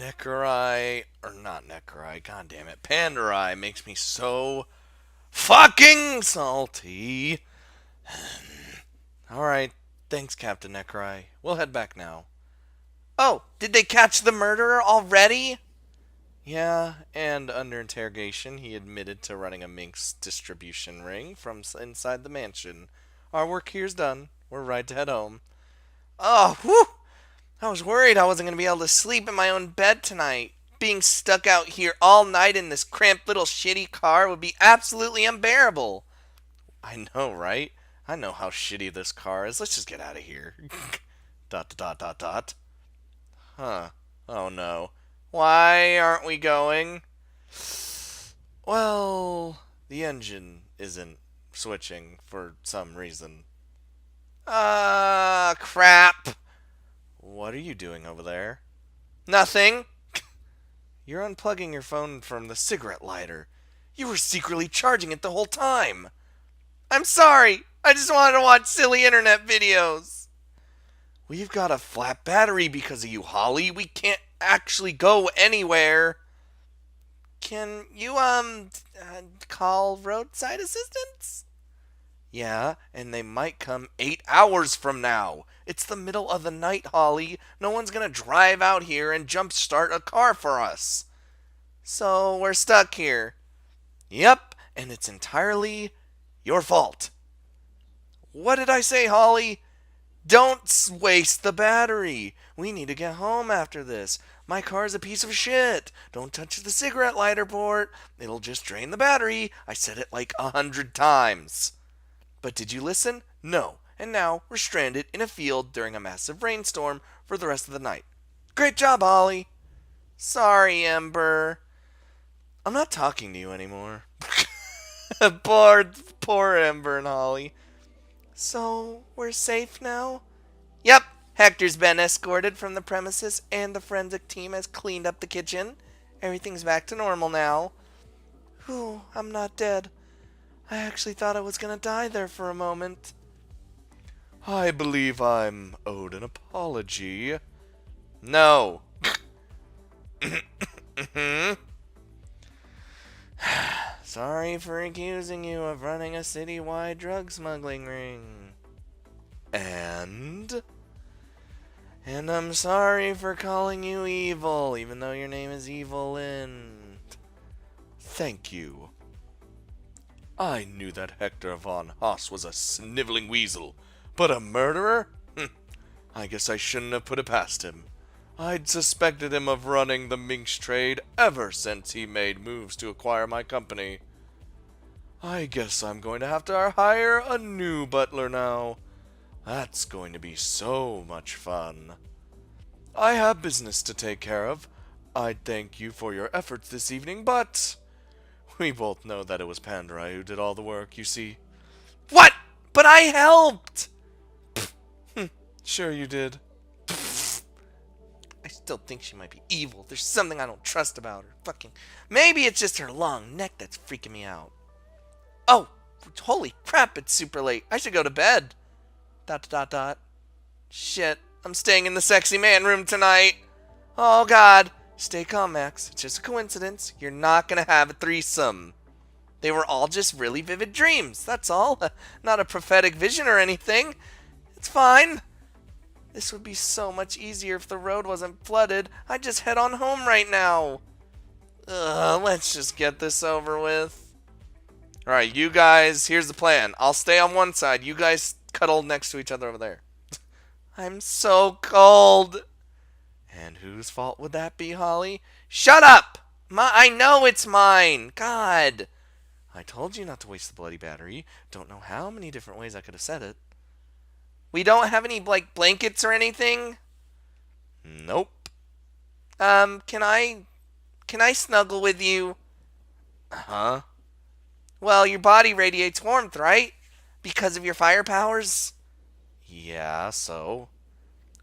Neckari, or not Neckari, god damn it, Pandarai makes me so fucking salty. Alright, thanks, Captain Neckari. We'll head back now. Oh, did they catch the murderer already? Yeah, and under interrogation, he admitted to running a minx distribution ring from inside the mansion. Our work here's done. We're right to head home. Oh, whew! I was worried I wasn't going to be able to sleep in my own bed tonight. Being stuck out here all night in this cramped little shitty car would be absolutely unbearable. I know, right? I know how shitty this car is. Let's just get out of here. dot dot dot dot. Huh. Oh no. Why aren't we going? Well, the engine isn't switching for some reason. Crap. What are you doing over there? Nothing. You're unplugging your phone from the cigarette lighter. You were secretly charging it the whole time. I'm sorry. I just wanted to watch silly internet videos. We've got a flat battery because of you, Holly. We can't actually go anywhere. Can you, call roadside assistance? Yeah, and they might come 8 hours from now. It's the middle of the night, Holly. No one's gonna drive out here and jumpstart a car for us. So we're stuck here. Yep, and it's entirely your fault. What did I say, Holly? Don't waste the battery. We need to get home after this. My car's a piece of shit. Don't touch the cigarette lighter port. It'll just drain the battery. I said it like 100 times. But did you listen? No. And now we're stranded in a field during a massive rainstorm for the rest of the night. Great job, Holly. Sorry, Ember. I'm not talking to you anymore. poor Ember and Holly. So, we're safe now? Yep. Hector's been escorted from the premises and the forensic team has cleaned up the kitchen. Everything's back to normal now. Whew, I'm not dead. I actually thought I was gonna die there for a moment. I believe I'm owed an apology. No. Sorry for accusing you of running a citywide drug smuggling ring. And I'm sorry for calling you evil, even though your name is Evelyn. Thank you. I knew that Hector von Haas was a sniveling weasel, but a murderer? I guess I shouldn't have put it past him. I'd suspected him of running the minx trade ever since he made moves to acquire my company. I guess I'm going to have to hire a new butler now. That's going to be so much fun. I have business to take care of. I'd thank you for your efforts this evening, but we both know that it was Pandarai who did all the work, you see. What? But I helped! Sure you did. I still think she might be evil. There's something I don't trust about her. Fucking. Maybe it's just her long neck that's freaking me out. Oh, holy crap, it's super late. I should go to bed. ... Shit, I'm staying in the sexy man room tonight. Oh god. Stay calm, Max. It's just a coincidence. You're not gonna have a threesome. They were all just really vivid dreams, that's all. Not a prophetic vision or anything. It's fine. This would be so much easier if the road wasn't flooded. I'd just head on home right now. Let's just get this over with. Alright, you guys, here's the plan. I'll stay on one side. You guys cuddle next to each other over there. I'm so cold. And whose fault would that be, Holly? Shut up! I know it's mine. God. I told you not to waste the bloody battery. Don't know how many different ways I could have said it. We don't have any, like, blankets or anything? Nope. Can I snuggle with you? Huh? Well, your body radiates warmth, right? Because of your fire powers? Yeah, so?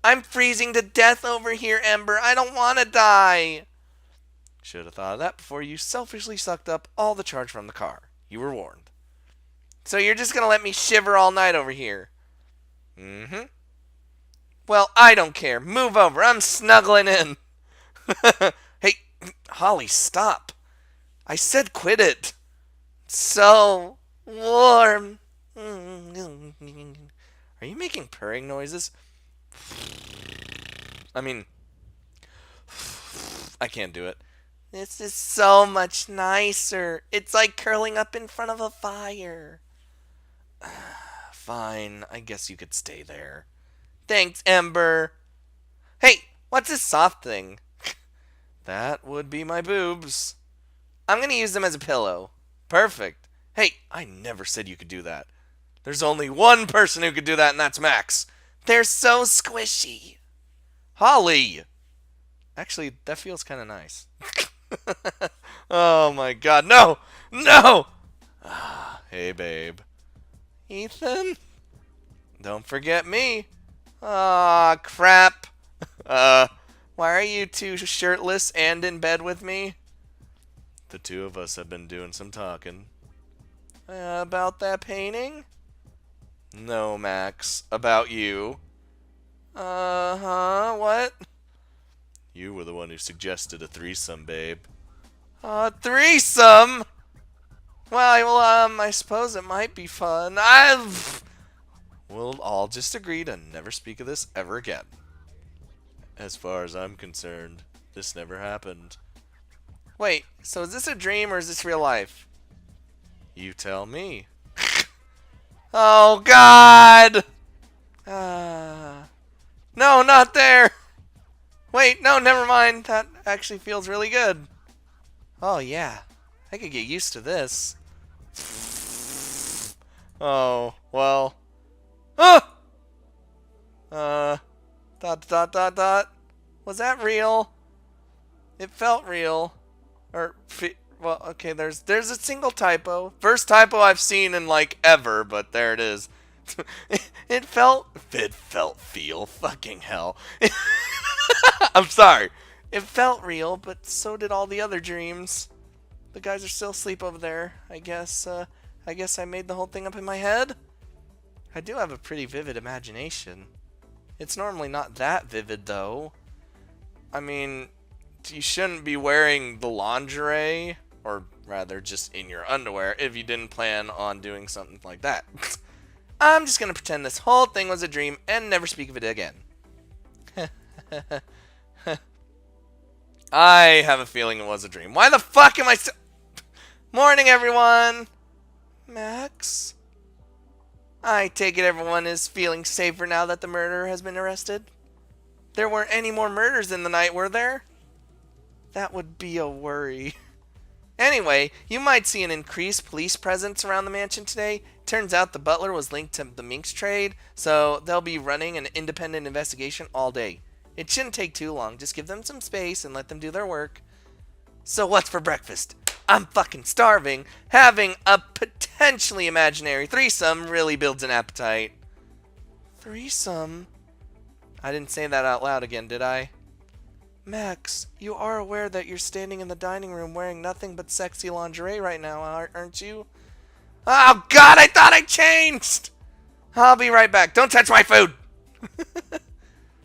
I'm freezing to death over here, Ember. I don't want to die. Should have thought of that before you selfishly sucked up all the charge from the car. You were warned. So you're just going to let me shiver all night over here? Mm-hmm. Well, I don't care. Move over. I'm snuggling in. Hey, Holly, stop. I said quit it. So warm. Are you making purring noises? I mean, I can't do it. This is so much nicer. It's like curling up in front of a fire. Fine, I guess you could stay there. Thanks, Ember. Hey, what's this soft thing? That would be my boobs. I'm gonna use them as a pillow. Perfect. Hey, I never said you could do that. There's only one person who could do that, and that's Max. They're so squishy. Holly! Actually, that feels kind of nice. Oh my god, no! No! Hey, babe. Ethan? Don't forget me. Aw, crap. Why are you two shirtless and in bed with me? The two of us have been doing some talking. About that painting? No, Max. About you. Uh-huh, what? You were the one who suggested a threesome, babe. A threesome? Well, I suppose it might be fun. We'll all just agree to never speak of this ever again. As far as I'm concerned, this never happened. Wait, so is this a dream or is this real life? You tell me. Oh, God! No, not there! Wait, no, never mind. That actually feels really good. Oh, yeah. I could get used to this. Oh, well. Ah! Dot. Was that real? It felt real. Well, okay, there's a single typo. First typo I've seen in, like, ever, but there it is. It felt fucking hell. I'm sorry. It felt real, but so did all the other dreams. The guys are still asleep over there. I guess I made the whole thing up in my head. I do have a pretty vivid imagination. It's normally not that vivid, though. I mean, you shouldn't be wearing the lingerie, or rather just in your underwear, if you didn't plan on doing something like that. I'm just gonna pretend this whole thing was a dream and never speak of it again. I have a feeling it was a dream. Why the fuck am I still... Morning, everyone! Max? I take it everyone is feeling safer now that the murderer has been arrested? There weren't any more murders in the night, were there? That would be a worry. Anyway, you might see an increased police presence around the mansion today. Turns out the butler was linked to the minx trade, so they'll be running an independent investigation all day. It shouldn't take too long. Just give them some space and let them do their work. So what's for breakfast? I'm fucking starving. Having a potentially imaginary threesome really builds an appetite. Threesome? I didn't say that out loud again, did I? Max, you are aware that you're standing in the dining room wearing nothing but sexy lingerie right now, aren't you? Oh, God, I thought I changed! I'll be right back. Don't touch my food!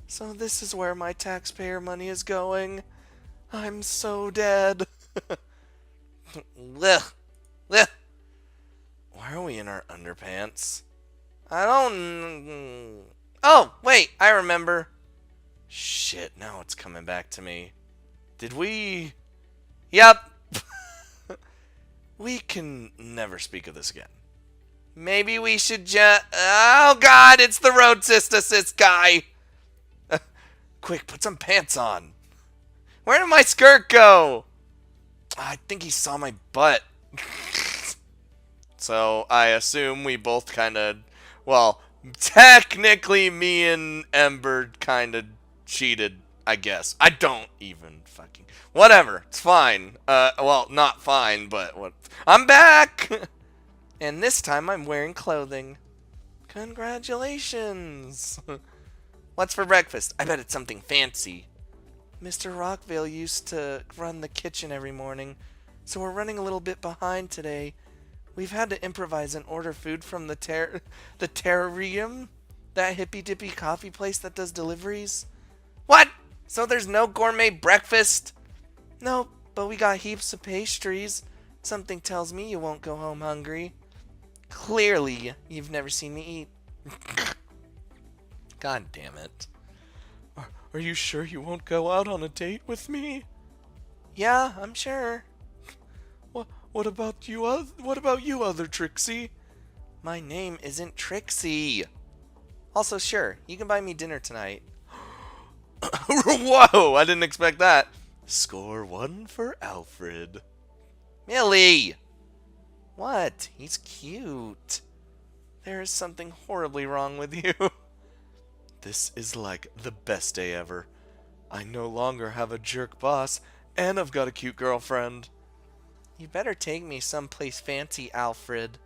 So this is where my taxpayer money is going. I'm so dead. Blech. Blech. Why are we in our underpants? I don't... Oh, wait, I remember. Shit, now it's coming back to me. Did we... Yep. We can never speak of this again. Maybe we should just... Oh, God, it's the road assist guy. Quick, put some pants on. Where did my skirt go? I think he saw my butt. So I assume we both kind of... Well, technically me and Ember kind of cheated, I guess. I don't even fucking... Whatever, it's fine. Well, not fine, but what? I'm back! And this time I'm wearing clothing. Congratulations! What's for breakfast? I bet it's something fancy. Mr. Rockvale used to run the kitchen every morning, so we're running a little bit behind today. We've had to improvise and order food from the Terrarium, that hippy-dippy coffee place that does deliveries. What? So there's no gourmet breakfast? No, but we got heaps of pastries. Something tells me you won't go home hungry. Clearly, you've never seen me eat. God damn it. Are you sure you won't go out on a date with me? Yeah, I'm sure. What about you, other Trixie? My name isn't Trixie. Also, sure, you can buy me dinner tonight. Whoa, I didn't expect that. Score 1 for Alfred. Millie! What? He's cute. There is something horribly wrong with you. This is like the best day ever. I no longer have a jerk boss, and I've got a cute girlfriend. You better take me someplace fancy, Alfred.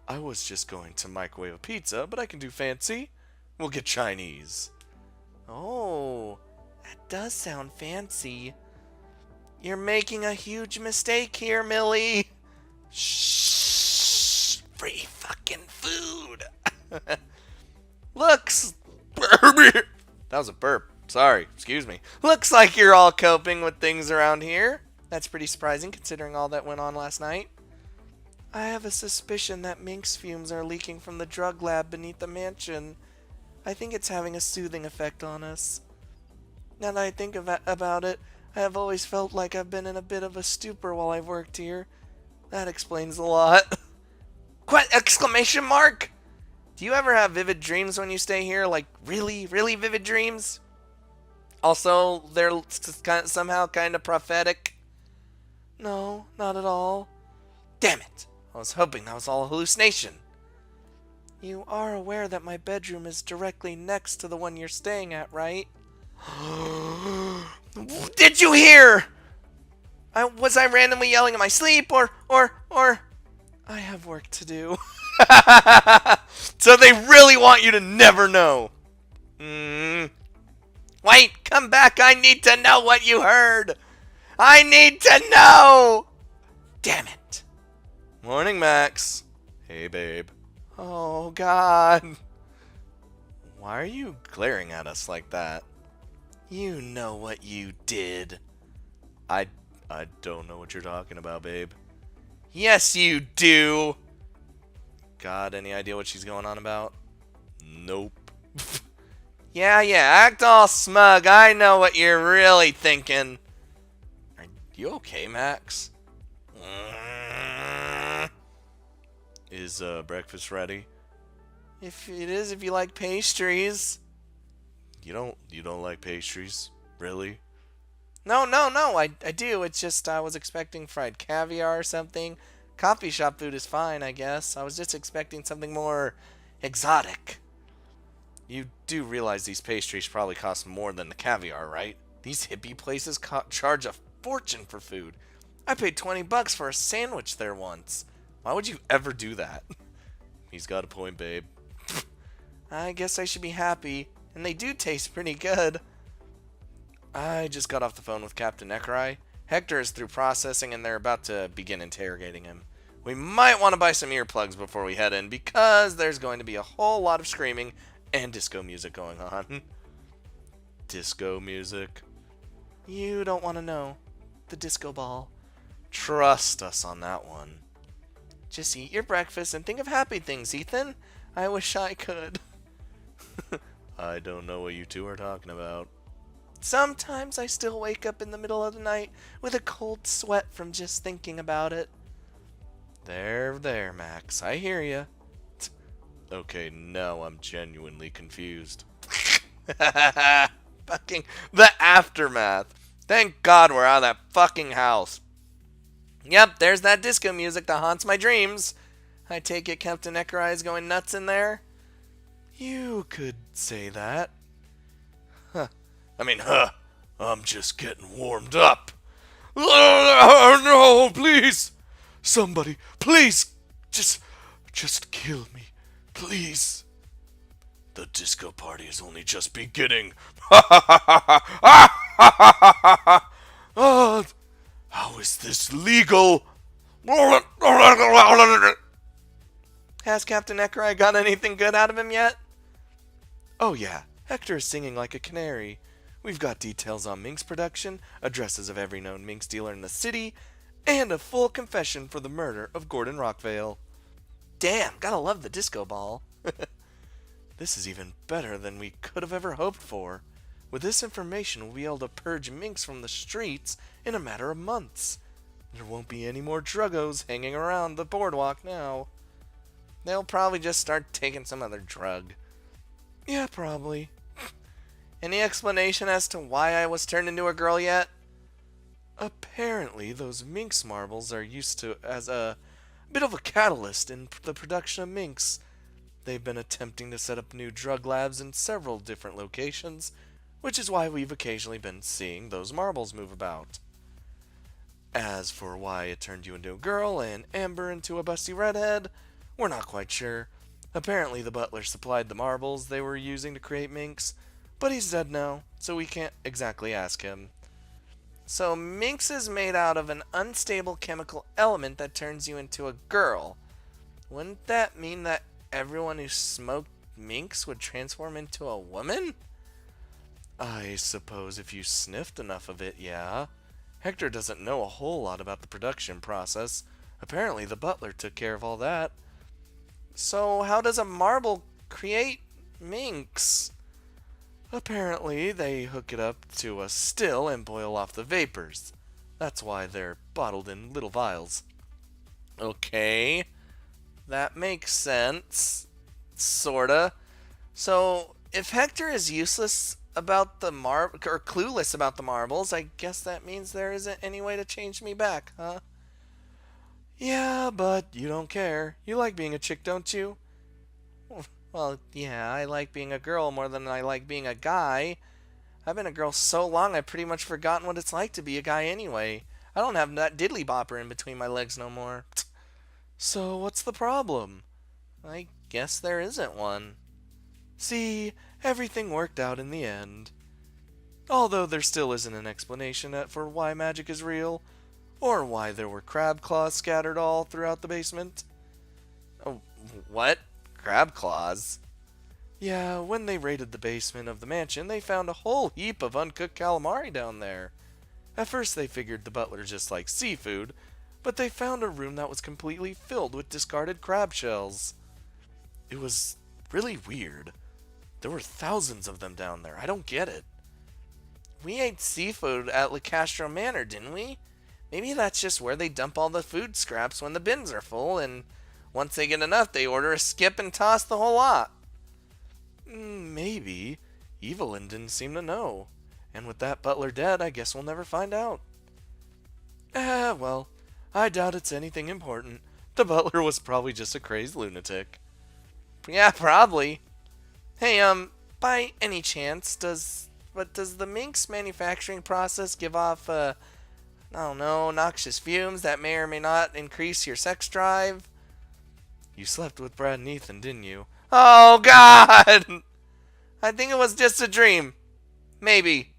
I was just going to microwave a pizza, but I can do fancy. We'll get Chinese. Oh, that does sound fancy. You're making a huge mistake here, Millie. Shh. Free fucking food. Looks... That was a burp. Sorry, excuse me. Looks like you're all coping with things around here. That's pretty surprising considering all that went on last night. I have a suspicion that Minx fumes are leaking from the drug lab beneath the mansion. I think it's having a soothing effect on us. Now that I think about it, I have always felt like I've been in a bit of a stupor while I've worked here. That explains a lot. Exclamation mark! Do you ever have vivid dreams when you stay here? Like, really, really vivid dreams? Also, they're somehow kind of prophetic? No, not at all. Damn it! I was hoping that was all a hallucination. You are aware that my bedroom is directly next to the one you're staying at, right? Did you hear? Was I randomly yelling in my sleep, or... I have work to do. So they really want you to never know. Wait, come back. I need to know what you heard. I need to know. Damn it. Morning, Max. Hey, babe. Oh, God. Why are you glaring at us like that? You know what you did. I don't know what you're talking about, babe. Yes, you do. God, any idea what she's going on about? Nope. Yeah, act all smug. I know what you're really thinking. Are you okay, Max? Is breakfast ready? If it is, if you like pastries. You don't like pastries? Really? No, I do. It's just I was expecting fried caviar or something. Coffee shop food is fine, I guess. I was just expecting something more exotic. You do realize these pastries probably cost more than the caviar, right? These hippie places charge a fortune for food. I paid $20 for a sandwich there once. Why would you ever do that? He's got a point, babe. I guess I should be happy. And they do taste pretty good. I just got off the phone with Captain Ekarai. Hector is through processing and they're about to begin interrogating him. We might want to buy some earplugs before we head in because there's going to be a whole lot of screaming and disco music going on. Disco music? You don't want to know. The disco ball. Trust us on that one. Just eat your breakfast and think of happy things, Ethan. I wish I could. I don't know what you two are talking about. Sometimes I still wake up in the middle of the night with a cold sweat from just thinking about it. There, Max. I hear you. Okay, now I'm genuinely confused. Fucking the aftermath. Thank God we're out of that fucking house. Yep, there's that disco music that haunts my dreams. I take it Captain Ekarai is going nuts in there? You could say that. I'm just getting warmed up. Oh, no, please. Somebody, please. Just kill me. Please. The disco party is only just beginning. Oh, how is this legal? Has Captain Ekarai got anything good out of him yet? Oh yeah, Hector is singing like a canary. We've got details on Minx production, addresses of every known Minx dealer in the city, and a full confession for the murder of Gordon Rockvale. Damn, gotta love the disco ball. This is even better than we could have ever hoped for. With this information, we'll be able to purge Minx from the streets in a matter of months. There won't be any more druggos hanging around the boardwalk now. They'll probably just start taking some other drug. Yeah, probably. Any explanation as to why I was turned into a girl yet? Apparently, those Minx marbles are used to as a bit of a catalyst in the production of Minx. They've been attempting to set up new drug labs in several different locations, which is why we've occasionally been seeing those marbles move about. As for why it turned you into a girl and Amber into a busty redhead, we're not quite sure. Apparently the butler supplied the marbles they were using to create Minx, but he's dead now, so we can't exactly ask him. So Minx is made out of an unstable chemical element that turns you into a girl. Wouldn't that mean that everyone who smoked Minx would transform into a woman? I suppose if you sniffed enough of it, yeah. Hector doesn't know a whole lot about the production process. Apparently the butler took care of all that. So how does a marble create Minx? Apparently they hook it up to a still and boil off the vapors. That's why they're bottled in little vials. Okay, that makes sense. Sorta. So if Hector is useless about the or clueless about the marbles, I guess that means there isn't any way to change me back, huh? Yeah, but you don't care. You like being a chick, don't you? Well, yeah, I like being a girl more than I like being a guy. I've been a girl so long I've pretty much forgotten what it's like to be a guy anyway. I don't have that diddly bopper in between my legs no more. So what's the problem? I guess there isn't one. See, everything worked out in the end. Although there still isn't an explanation for why magic is real, or why there were crab claws scattered all throughout the basement. Oh, what? Crab claws? Yeah, when they raided the basement of the mansion, they found a whole heap of uncooked calamari down there. At first they figured the butler just liked seafood, but they found a room that was completely filled with discarded crab shells. It was really weird. There were thousands of them down there. I don't get it. We ate seafood at La Castro Manor, didn't we? Maybe that's just where they dump all the food scraps when the bins are full, and once they get enough, they order a skip and toss the whole lot. Maybe. Evelyn didn't seem to know. And with that butler dead, I guess we'll never find out. Well, I doubt it's anything important. The butler was probably just a crazed lunatic. Yeah, probably. Hey, by any chance, does the Minx manufacturing process give off, I don't know, noxious fumes that may or may not increase your sex drive? You slept with Brad and Ethan, didn't you? Oh, God! I think it was just a dream. Maybe.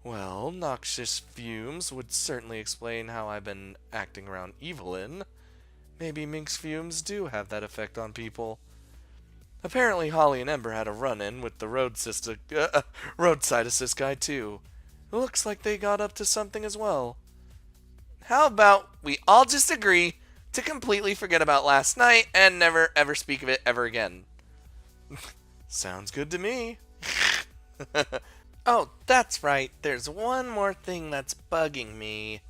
Well, noxious fumes would certainly explain how I've been acting around Evelyn. Maybe Minx fumes do have that effect on people. Apparently Holly and Ember had a run-in with the roadside assist guy too. It looks like they got up to something as well. How about we all just agree to completely forget about last night and never ever speak of it ever again? Sounds good to me. Oh, that's right. There's one more thing that's bugging me.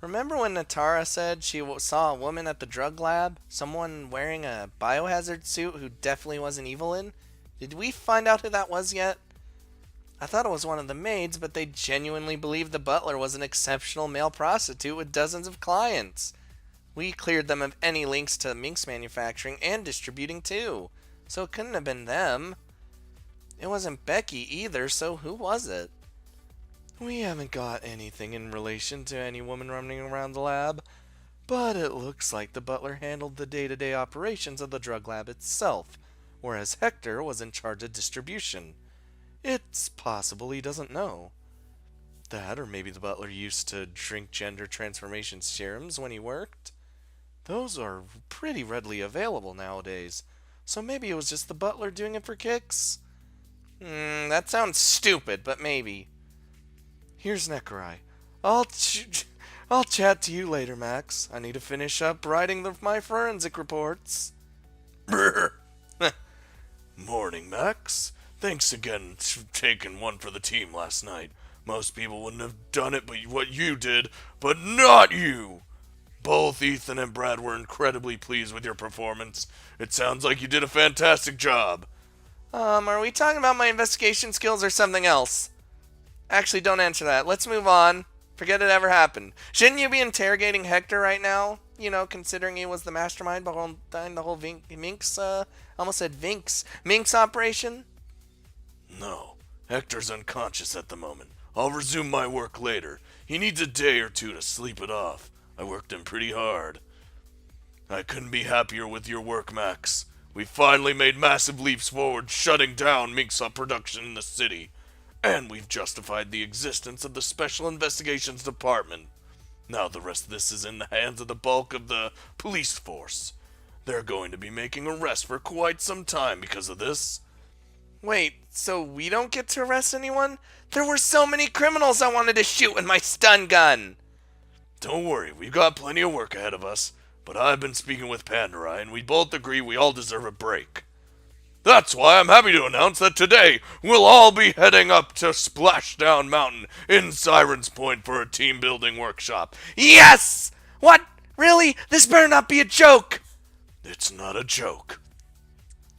Remember when Natara said she saw a woman at the drug lab? Someone wearing a biohazard suit who definitely wasn't Evelyn? Did we find out who that was yet? I thought it was one of the maids, but they genuinely believed the butler was an exceptional male prostitute with dozens of clients. We cleared them of any links to Minx manufacturing and distributing too, so it couldn't have been them. It wasn't Becky either, so who was it? We haven't got anything in relation to any woman running around the lab, but it looks like the butler handled the day-to-day operations of the drug lab itself, whereas Hector was in charge of distribution. It's possible he doesn't know. That, or maybe the butler used to drink gender transformation serums when he worked. Those are pretty readily available nowadays, so maybe it was just the butler doing it for kicks. That sounds stupid, but maybe. Here's Neckrai. I'll I'll chat to you later, Max. I need to finish up writing my forensic reports. Morning, Max. Thanks again for taking one for the team last night. Most people wouldn't have done it but what you did, but not you! Both Ethan and Brad were incredibly pleased with your performance. It sounds like you did a fantastic job. Are we talking about my investigation skills or something else? Actually, don't answer that. Let's move on. Forget it ever happened. Shouldn't you be interrogating Hector right now? You know, considering he was the mastermind behind the whole Minx, almost said Minx operation? No, Hector's unconscious at the moment. I'll resume my work later. He needs a day or two to sleep it off. I worked him pretty hard. I couldn't be happier with your work, Max. We finally made massive leaps forward, shutting down Minx production in the city. And we've justified the existence of the Special Investigations Department. Now the rest of this is in the hands of the bulk of the police force. They're going to be making arrests for quite some time because of this. Wait, so we don't get to arrest anyone? There were so many criminals I wanted to shoot with my stun gun. Don't worry, we've got plenty of work ahead of us. But I've been speaking with Pandarai, and we both agree we all deserve a break. That's why I'm happy to announce that today we'll all be heading up to Splashdown Mountain in Sirens Point for a team-building workshop. Yes! What? Really? This better not be a joke! It's not a joke.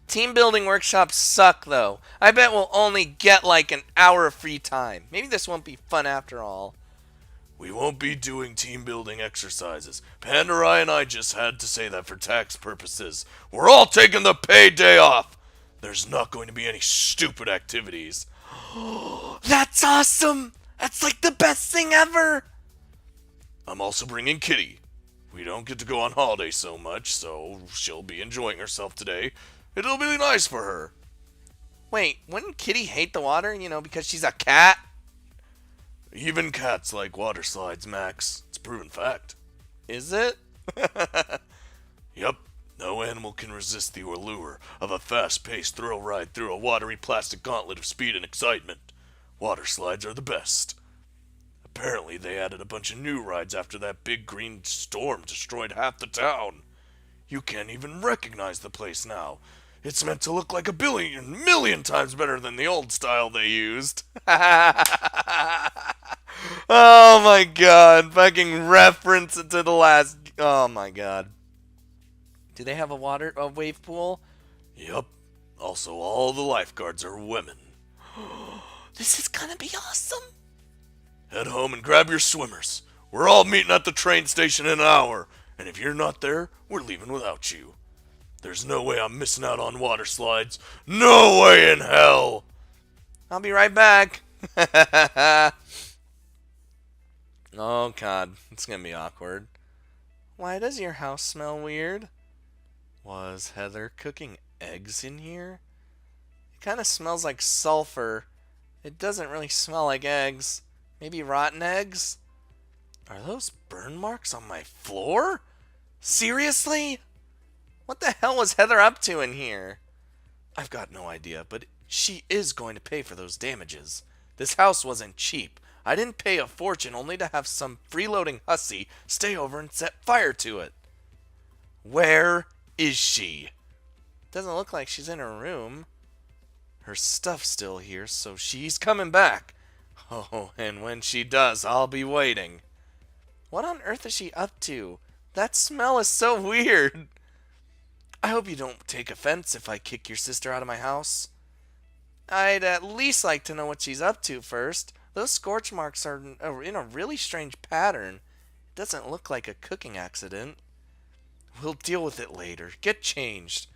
Team building workshops suck, though. I bet we'll only get like an hour of free time. Maybe this won't be fun after all. We won't be doing team-building exercises. Pandarai and I just had to say that for tax purposes. We're all taking the paid day off. There's not going to be any stupid activities. That's awesome! That's like the best thing ever! I'm also bringing Kitty. We don't get to go on holiday so much, so she'll be enjoying herself today. It'll be nice for her. Wait, wouldn't Kitty hate the water, because she's a cat? Even cats like water slides, Max. It's a proven fact. Is it? Yep. No animal can resist the allure of a fast-paced thrill ride through a watery plastic gauntlet of speed and excitement. Water slides are the best. Apparently, they added a bunch of new rides after that big green storm destroyed half the town. You can't even recognize the place now. It's meant to look like a million times better than the old style they used. Oh my god, fucking reference it to the last... Oh my god. Do they have a wave pool? Yup. Also, all the lifeguards are women. This is gonna be awesome. Head home and grab your swimmers. We're all meeting at the train station in an hour, and if you're not there, we're leaving without you. There's no way I'm missing out on water slides. No way in hell! I'll be right back. Oh god, it's gonna be awkward. Why does your house smell weird? Was Heather cooking eggs in here? It kind of smells like sulfur. It doesn't really smell like eggs. Maybe rotten eggs? Are those burn marks on my floor? Seriously? What the hell was Heather up to in here? I've got no idea, but she is going to pay for those damages. This house wasn't cheap. I didn't pay a fortune only to have some freeloading hussy stay over and set fire to it. Where is she? Doesn't look like she's in her room. Her stuff's still here, so she's coming back. Oh, and when she does, I'll be waiting. What on earth is she up to? That smell is so weird. I hope you don't take offense if I kick your sister out of my house. I'd at least like to know what she's up to first. Those scorch marks are in a really strange pattern. It doesn't look like a cooking accident. We'll deal with it later. Get changed.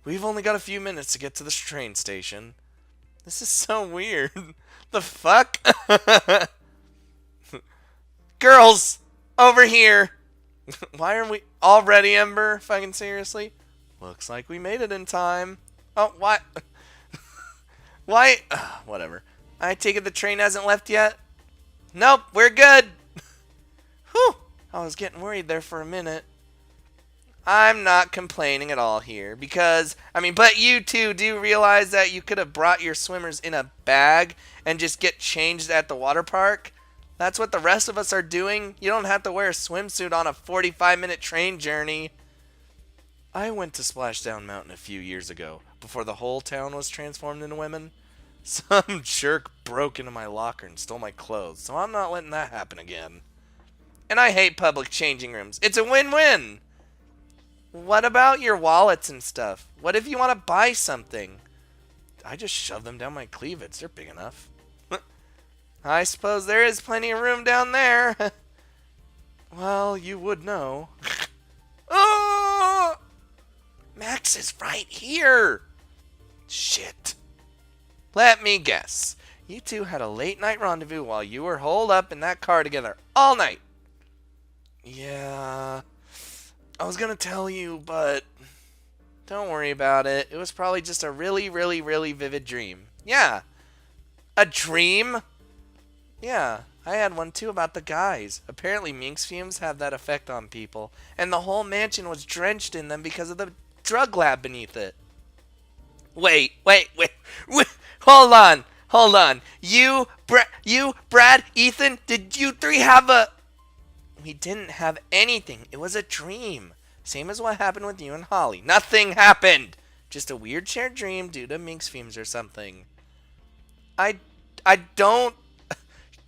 We've only got a few minutes to get to the train station. This is so weird. The fuck? Girls! Over here! Why are we already, Ember? Fucking seriously? Looks like we made it in time. Oh, what? Why? Whatever. I take it the train hasn't left yet? Nope, we're good. Whew. I was getting worried there for a minute. I'm not complaining at all here because, but you two do realize that you could have brought your swimmers in a bag and just get changed at the water park? That's what the rest of us are doing. You don't have to wear a swimsuit on a 45-minute train journey. I went to Splashdown Mountain a few years ago, before the whole town was transformed into women. Some jerk broke into my locker and stole my clothes, so I'm not letting that happen again. And I hate public changing rooms. It's a win-win. What about your wallets and stuff? What if you want to buy something? I just shove them down my cleavage. They're big enough. I suppose there is plenty of room down there. Well, you would know. Oh! Max is right here. Shit. Let me guess. You two had a late night rendezvous while you were holed up in that car together all night. Yeah. I was gonna tell you, but don't worry about it. It was probably just a really, really, really vivid dream. Yeah. A dream? Yeah, I had one too about the guys. Apparently minx fumes have that effect on people, and the whole mansion was drenched in them because of the drug lab beneath it. Wait. Hold on. You, Brad, Ethan, did you three have a... We didn't have anything. It was a dream. Same as what happened with you and Holly. Nothing happened. Just a weird shared dream due to minx fumes or something. I don't...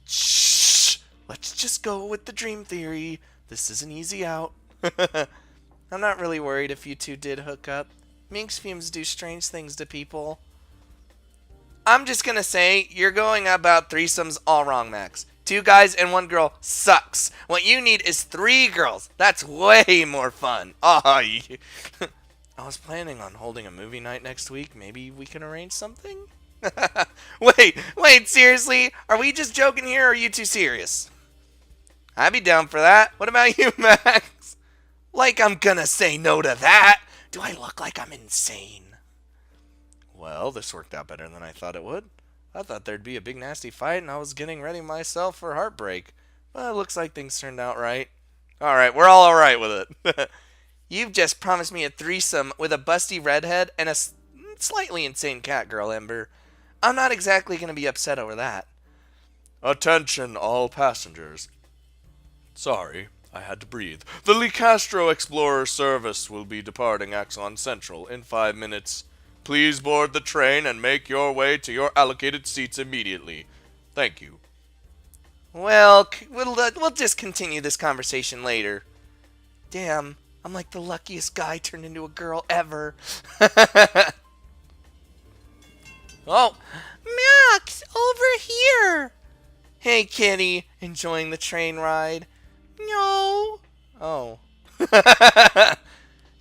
Shh. Let's just go with the dream theory. This is an easy out. I'm not really worried if you two did hook up. Minx fumes do strange things to people. I'm just gonna say, you're going about threesomes all wrong, Max. 2 guys and 1 girl sucks. What you need is 3 girls. That's way more fun. Oh, yeah. I was planning on holding a movie night next week. Maybe we can arrange something? Wait, seriously? Are we just joking here, or are you too serious? I'd be down for that. What about you, Max? Like I'm gonna say no to that. Do I look like I'm insane? Well, this worked out better than I thought it would. I thought there'd be a big nasty fight, and I was getting ready myself for heartbreak. Well, it looks like things turned out right. Alright, we're all alright with it. You've just promised me a threesome with a busty redhead and a slightly insane cat girl, Ember. I'm not exactly going to be upset over that. Attention, all passengers. Sorry, I had to breathe. The Licastro Explorer service will be departing Axon Central in 5 minutes. Please board the train and make your way to your allocated seats immediately. Thank you. Well, we'll just continue this conversation later. Damn, I'm like the luckiest guy turned into a girl ever. Oh, Max, over here. Hey, kitty, enjoying the train ride? No. Oh.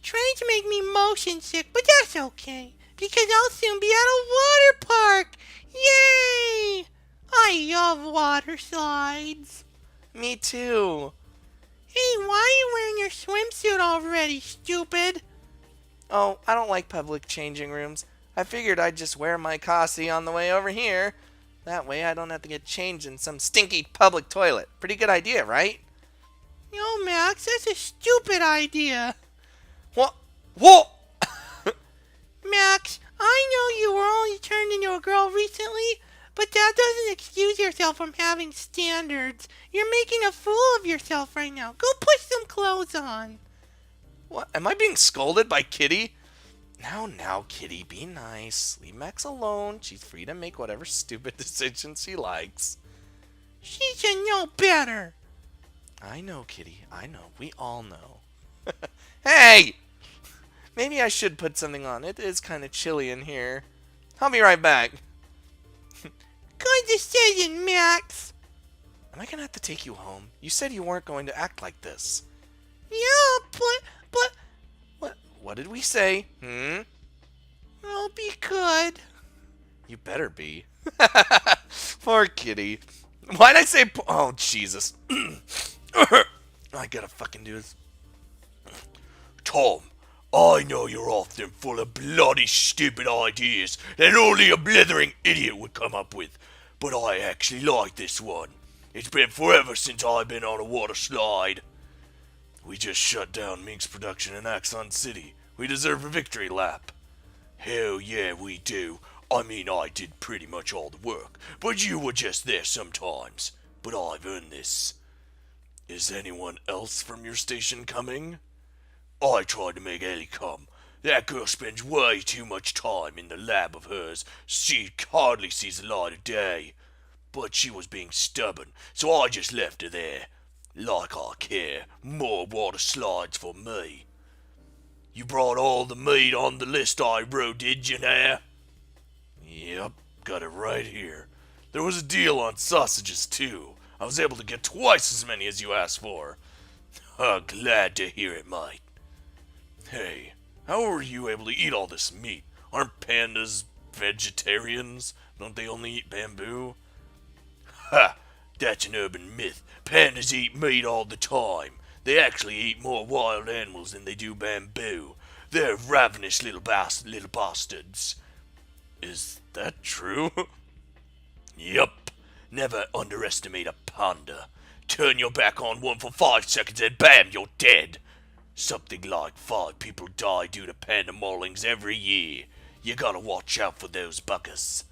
Trains make me motion sick, but that's okay, because I'll soon be at a water park. Yay! I love water slides. Me too. Hey, why are you wearing your swimsuit already, stupid? Oh, I don't like public changing rooms. I figured I'd just wear my costume on the way over here. That way I don't have to get changed in some stinky public toilet. Pretty good idea, right? No, Max, that's a stupid idea. What? Max, I know you were only turned into a girl recently, but that doesn't excuse yourself from having standards. You're making a fool of yourself right now. Go put some clothes on. What? Am I being scolded by Kitty? Now, Kitty, be nice. Leave Max alone. She's free to make whatever stupid decisions she likes. She should know better. I know, Kitty. I know. We all know. Hey! Maybe I should put something on. It is kind of chilly in here. I'll be right back. Good decision, Max. Am I going to have to take you home? You said you weren't going to act like this. Yeah, but... What did we say? I'll be good. You better be. Poor kitty. Why'd I say... Oh, Jesus. I gotta fucking do this. Tom, I know you're often full of bloody stupid ideas that only a blithering idiot would come up with, but I actually like this one. It's been forever since I've been on a water slide. We just shut down Mink's production in Axon City. We deserve a victory lap. Hell yeah, we do. I mean, I did pretty much all the work, but you were just there sometimes. But I've earned this. Is anyone else from your station coming? I tried to make Ellie come. That girl spends way too much time in the lab of hers. She hardly sees the light of day. But she was being stubborn, so I just left her there. Like I care. More water slides for me. You brought all the meat on the list I wrote, did you now? Yep, got it right here. There was a deal on sausages, too. I was able to get twice as many as you asked for. Glad to hear it, mate. Hey, how were you able to eat all this meat? Aren't pandas vegetarians? Don't they only eat bamboo? Ha! That's an urban myth. Pandas eat meat all the time. They actually eat more wild animals than they do bamboo. They're ravenous little bastards. Is that true? Yup. Never underestimate a panda. Turn your back on one for 5 seconds and bam, you're dead. Something like 5 people die due to panda maulings every year. You gotta watch out for those buckers.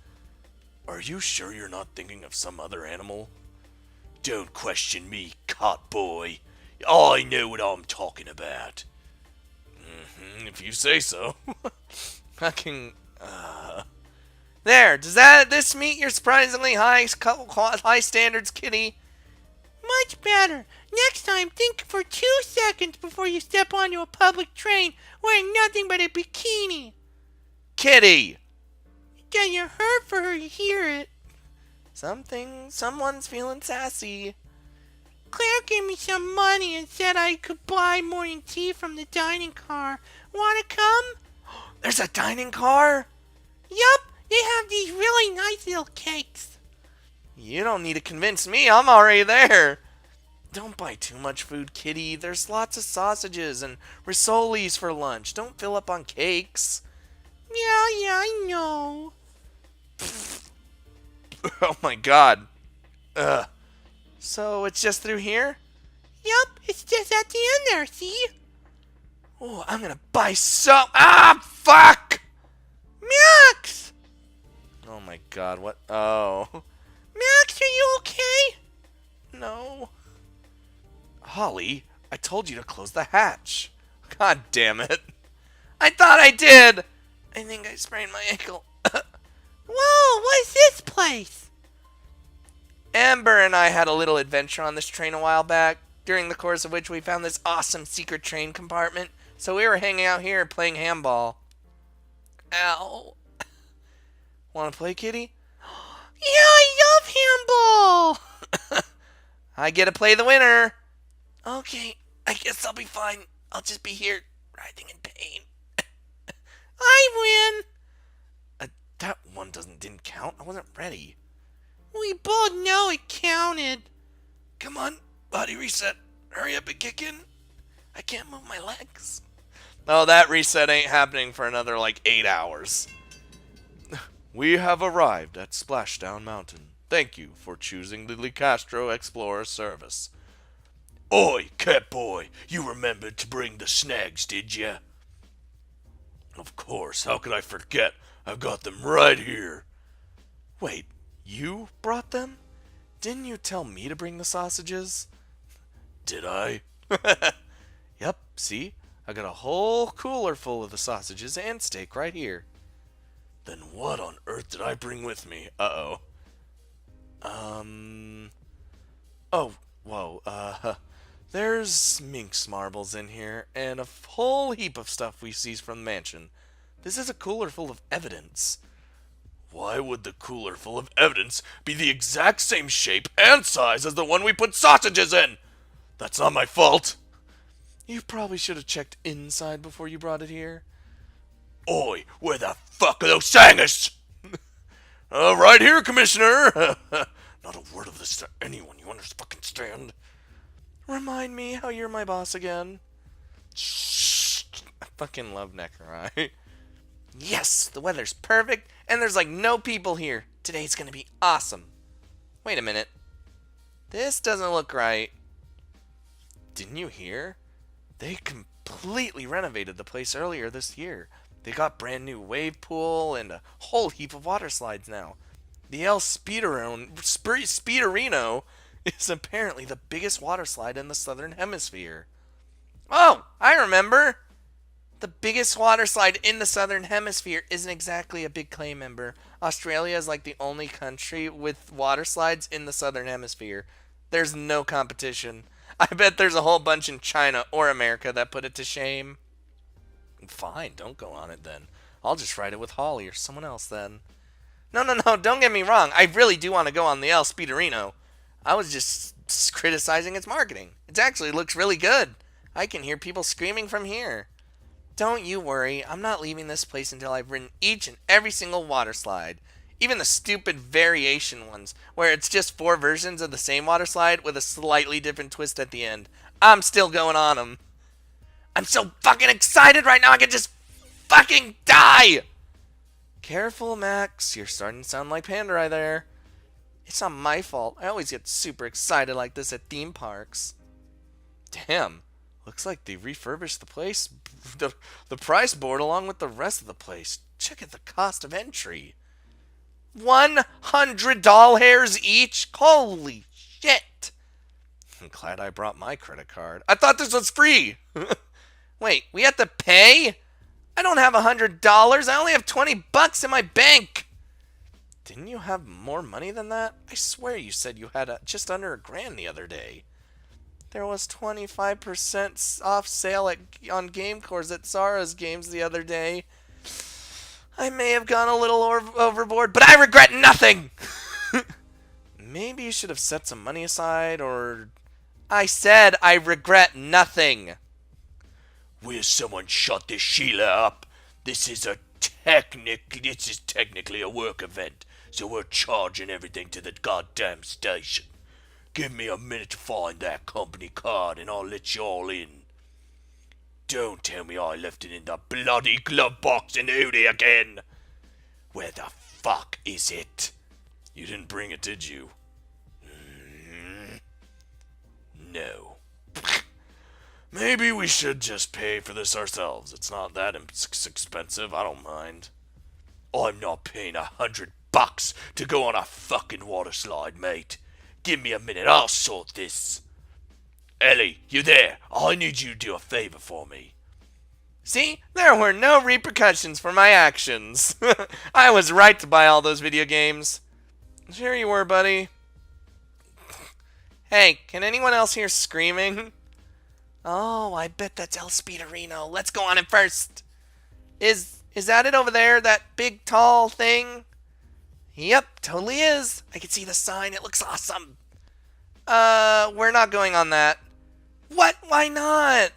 Are you sure you're not thinking of some other animal? Don't question me, cot boy. I know what I'm talking about. If you say so. Fucking, There, does this meet your surprisingly high standards, kitty? Much better. Next time, think for 2 seconds before you step onto a public train wearing nothing but a bikini. Kitty! Get you hurt for her to hear it. Someone's feeling sassy. Claire gave me some money and said I could buy morning tea from the dining car. Wanna come? There's a dining car? Yup, they have these really nice little cakes. You don't need to convince me, I'm already there. Don't buy too much food, kitty. There's lots of sausages and rissoles for lunch. Don't fill up on cakes. Yeah, I know. Oh my god. So it's just through here? Yup, it's just at the end there, see? Oh, I'm gonna buy some. Ah, fuck! Max! Oh my god, what? Oh. Max, are you okay? No. Holly, I told you to close the hatch. God damn it. I thought I did! I think I sprained my ankle. Whoa, what is this place? Amber and I had a little adventure on this train a while back, during the course of which we found this awesome secret train compartment, so we were hanging out here playing handball. Ow. Wanna play, kitty? Yeah, I love handball! I get to play the winner. Okay, I guess I'll be fine. I'll just be here, writhing in pain. I win! That one didn't count. I wasn't ready. We both know it counted. Come on, body reset. Hurry up and kick in. I can't move my legs. Oh, that reset ain't happening for another, 8 hours. We have arrived at Splashdown Mountain. Thank you for choosing the Licastro Explorer service. Oi, Catboy, you remembered to bring the snags, did ya? Of course, how could I forget? I've got them right here. Wait, you brought them? Didn't you tell me to bring the sausages? Did I? Yep, see? I got a whole cooler full of the sausages and steak right here. Then what on earth did I bring with me? Oh, whoa, there's minx marbles in here, and a whole heap of stuff we seized from the mansion. This is a cooler full of evidence. Why would the cooler full of evidence be the exact same shape and size as the one we put sausages in? That's not my fault. You probably should have checked inside before you brought it here. Oi, where the fuck are those sangers? Right here, Commissioner. Not a word of this to anyone, you understand? Remind me how you're my boss again. Shh. I fucking love Neckerai. Yes, the weather's perfect, and there's no people here. Today's gonna be awesome. Wait a minute. This doesn't look right. Didn't you hear? They completely renovated the place earlier this year. They got brand new wave pool and a whole heap of water slides now. The Speederino is apparently the biggest water slide in the southern hemisphere. Oh, I remember! The biggest water slide in the southern hemisphere isn't exactly a big claim, member. Australia is like the only country with water slides in the southern hemisphere. There's no competition. I bet there's a whole bunch in China or America that put it to shame. Fine, don't go on it then. I'll just ride it with Holly or someone else then. No, don't get me wrong. I really do want to go on the El Speederino. I was just criticizing its marketing. It actually looks really good. I can hear people screaming from here. Don't you worry, I'm not leaving this place until I've ridden each and every single water slide. Even the stupid variation ones, where it's just 4 versions of the same water slide with a slightly different twist at the end. I'm still going on them. I'm so fucking excited right now I could just fucking die! Careful, Max. You're starting to sound like Pandarai there. It's not my fault. I always get super excited like this at theme parks. Damn. Looks like they refurbished the place, the price board along with the rest of the place. Check out the cost of entry. $100 hairs each? Holy shit. I'm glad I brought my credit card. I thought this was free. Wait, we have to pay? I don't have $100. I only have $20 in my bank. Didn't you have more money than that? I swear you said you had just under $1,000 the other day. There was 25% off sale on game cores at Zara's Games the other day. I may have gone a little overboard, but I regret nothing! Maybe you should have set some money aside, or... I said I regret nothing! Will someone shut this Sheila up? This is technically a work event, so we're charging everything to the goddamn station. Give me a minute to find that company card and I'll let you all in. Don't tell me I left it in the bloody glove box in Udi again. Where the fuck is it? You didn't bring it, did you? No. Maybe we should just pay for this ourselves. It's not that expensive. I don't mind. I'm not paying $100 to go on a fucking water slide, mate. Give me a minute, I'll sort this. Ellie, you there? I need you to do a favor for me. See? There were no repercussions for my actions. I was right to buy all those video games. Sure you were, buddy. Hey, can anyone else hear screaming? Oh, I bet that's El Speederino. Let's go on it first. Is that it over there? That big, tall thing? Yep, totally is. I can see the sign. It looks awesome. We're not going on that. What? Why not?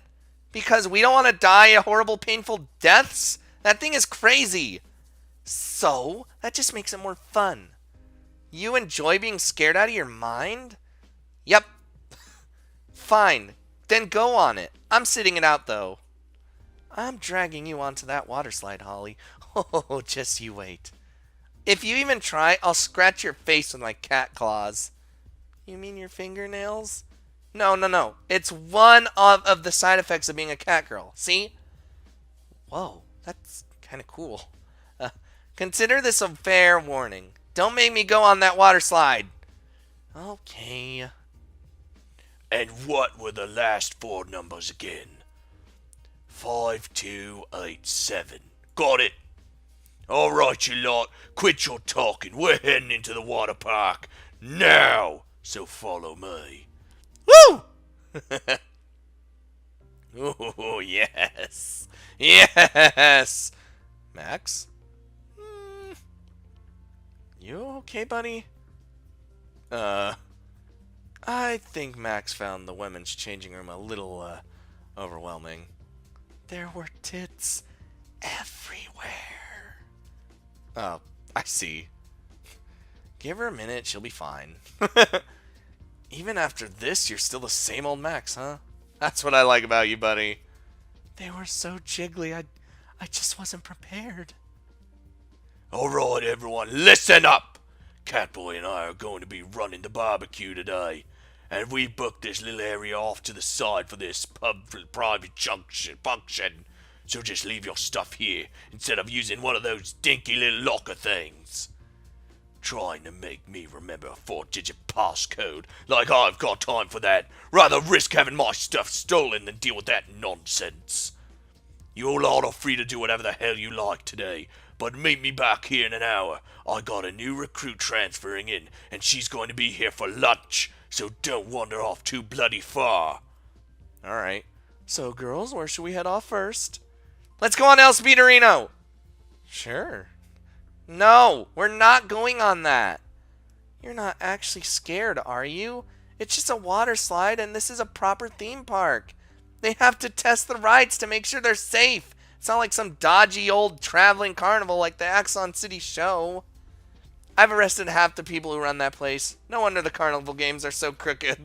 Because we don't want to die a horrible, painful deaths? That thing is crazy. So, that just makes it more fun. You enjoy being scared out of your mind? Yep. Fine. Then go on it. I'm sitting it out, though. I'm dragging you onto that water slide, Holly. Oh, just you wait. If you even try, I'll scratch your face with my cat claws. You mean your fingernails? No. It's one of the side effects of being a cat girl. See? Whoa, that's kind of cool. Consider this a fair warning. Don't make me go on that water slide. Okay. And what were the last 4 numbers again? 5287. Got it. Alright, you lot, quit your talking. We're heading into the water park now, so follow me. Woo! Oh, yes. Yes. Max? You okay, buddy? I think Max found the women's changing room a little, overwhelming. There were tits everywhere. Oh, I see. Give her a minute, she'll be fine. Even after this, you're still the same old Max, huh? That's what I like about you, buddy. They were so jiggly, I just wasn't prepared. Alright, everyone, listen up! Catboy and I are going to be running the barbecue today. and we booked this little area off to the side for this private function. So just leave your stuff here instead of using one of those dinky little locker things. Trying to make me remember a 4-digit passcode like I've got time for that. Rather risk having my stuff stolen than deal with that nonsense. You all are free to do whatever the hell you like today, but meet me back here in an hour. I got a new recruit transferring in, and she's going to be here for lunch, so don't wander off too bloody far. Alright. So, girls, where should we head off first? Let's go on El Speederino! Sure. No, we're not going on that. You're not actually scared, are you? It's just a water slide, and this is a proper theme park. They have to test the rides to make sure they're safe. It's not like some dodgy old traveling carnival like the Axon City show. I've arrested half the people who run that place. No wonder the carnival games are so crooked.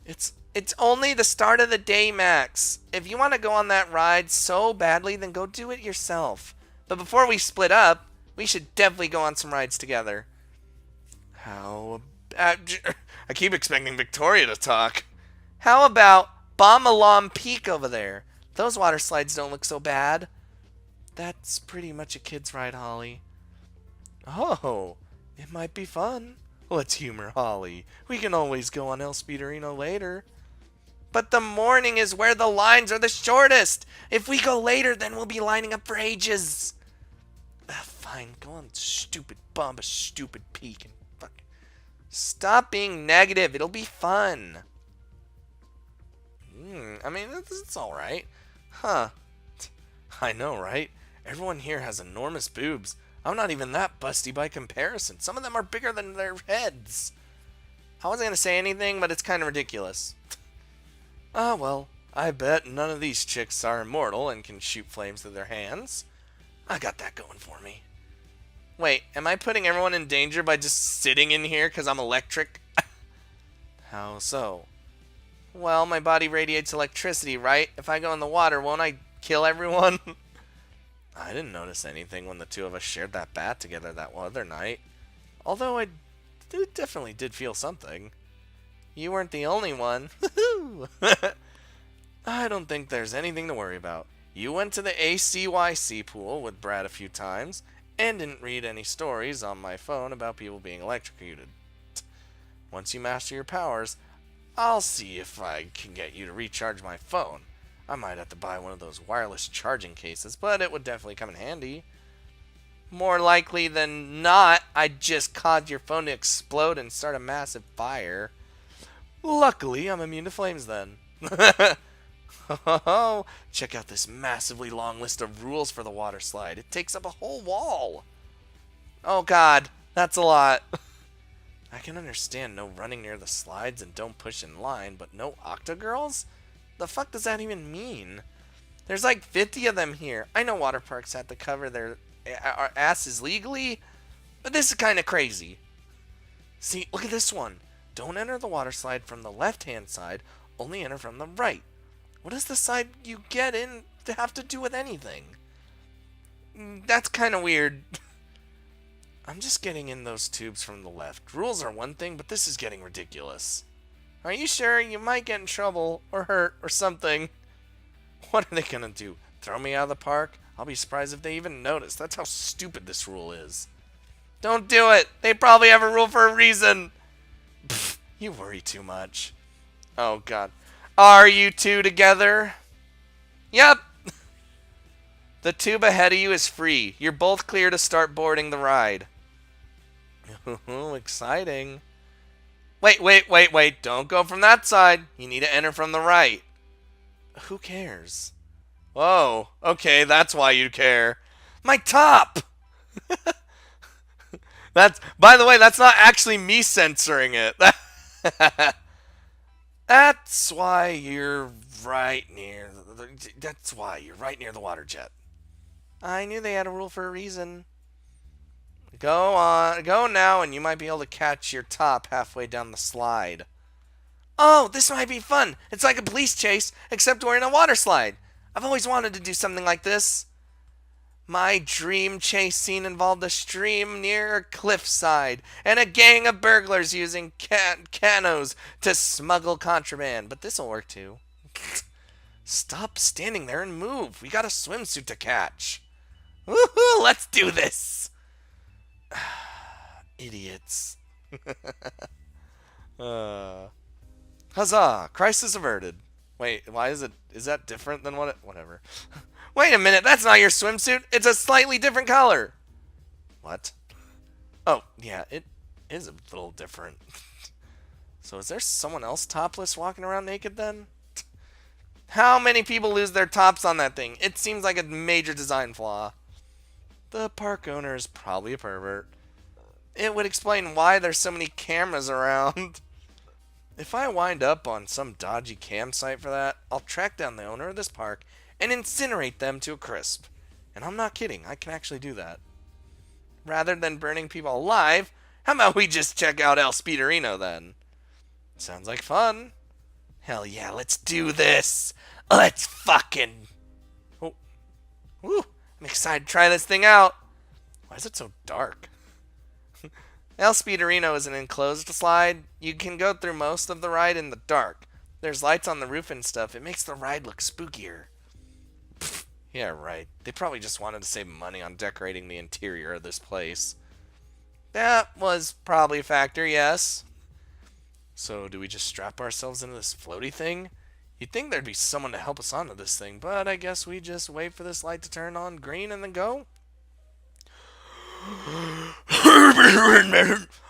It's only the start of the day, Max. If you want to go on that ride so badly, then go do it yourself. But before we split up, we should definitely go on some rides together. How about... I keep expecting Victoria to talk. How about Bomalam Peak over there? Those water slides don't look so bad. That's pretty much a kid's ride, Holly. Oh, it might be fun. Let's humor Holly. We can always go on El Speederino later. But the morning is where the lines are the shortest. If we go later, then we'll be lining up for ages. Fine, go on, stupid bum, a stupid peak, and fuck. Stop being negative. It'll be fun. I mean, it's all right. Huh. I know, right? Everyone here has enormous boobs. I'm not even that busty by comparison. Some of them are bigger than their heads. I wasn't going to say anything, but it's kind of ridiculous. Ah, well, I bet none of these chicks are immortal and can shoot flames with their hands. I got that going for me. Wait, am I putting everyone in danger by just sitting in here because I'm electric? How so? Well, my body radiates electricity, right? If I go in the water, won't I kill everyone? I didn't notice anything when the two of us shared that bath together that other night. Although I definitely did feel something. You weren't the only one. I don't think there's anything to worry about. You went to the ACYC pool with Brad a few times, and didn't read any stories on my phone about people being electrocuted. Once you master your powers, I'll see if I can get you to recharge my phone. I might have to buy one of those wireless charging cases, but it would definitely come in handy. More likely than not, I'd just cause your phone to explode and start a massive fire. Luckily, I'm immune to flames then. Oh, check out this massively long list of rules for the water slide. It takes up a whole wall. Oh god, that's a lot. I can understand no running near the slides and don't push in line, but no Octogirls? The fuck does that even mean? There's like 50 of them here. I know water parks have to cover their asses legally, but this is kind of crazy. See, look at this one. Don't enter the water slide from the left-hand side, only enter from the right. What does the side you get in to have to do with anything? That's kind of weird. I'm just getting in those tubes from the left. Rules are one thing, but this is getting ridiculous. Are you sure? You might get in trouble, or hurt, or something. What are they gonna do? Throw me out of the park? I'll be surprised if they even notice. That's how stupid this rule is. Don't do it! They probably have a rule for a reason! Pfft, you worry too much. Oh god. Are you two together? Yep! The tube ahead of you is free. You're both clear to start boarding the ride. Ooh, exciting. Wait. Don't go from that side. You need to enter from the right. Who cares? Whoa. Okay, that's why you care. My top! By the way, that's not actually me censoring it. That's why you're right near the water jet. I knew they had a rule for a reason. Go now, and you might be able to catch your top halfway down the slide. Oh, this might be fun. It's like a police chase, except we're in a water slide. I've always wanted to do something like this. My dream chase scene involved a stream near a cliffside and a gang of burglars using canoes to smuggle contraband. But this'll work too. Stop standing there and move. We got a swimsuit to catch. Woohoo! Let's do this. Idiots. Huzzah! Crisis averted. Wait, why is it? Is that different than what? Whatever. Wait a minute, that's not your swimsuit. It's a slightly different color. What? Oh, yeah, it is a little different. So is there someone else topless walking around naked then? How many people lose their tops on that thing? It seems like a major design flaw. The park owner is probably a pervert. It would explain why there's so many cameras around. If I wind up on some dodgy campsite for that, I'll track down the owner of this park and incinerate them to a crisp. And I'm not kidding, I can actually do that. Rather than burning people alive, how about we just check out El Speederino then? Sounds like fun. Hell yeah, let's do this. Let's fucking... Oh. Woo, I'm excited to try this thing out. Why is it so dark? El Speederino is an enclosed slide. You can go through most of the ride in the dark. There's lights on the roof and stuff. It makes the ride look spookier. Pfft, yeah, right. They probably just wanted to save money on decorating the interior of this place. That was probably a factor, yes. So do we just strap ourselves into this floaty thing? You'd think there'd be someone to help us onto this thing, but I guess we just wait for this light to turn on green and then go.